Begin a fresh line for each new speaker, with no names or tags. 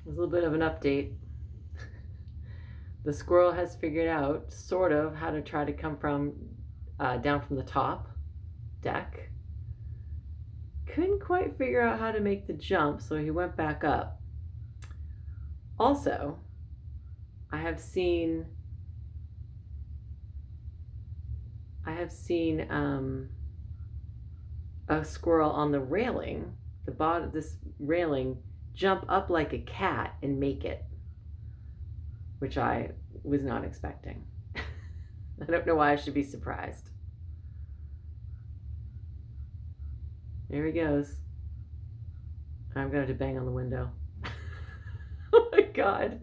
There's a little bit of an update. The squirrel has figured out, sort of, how to try to come from down from the top deck. Couldn't quite figure out how to make the jump, so he went back up. Also, I have seen a squirrel on the railing, the bottom of this railing, jump up like a cat and make it, which I was not expecting. I don't know why I should be surprised. There he goes. I'm going to bang on the window. Oh my god.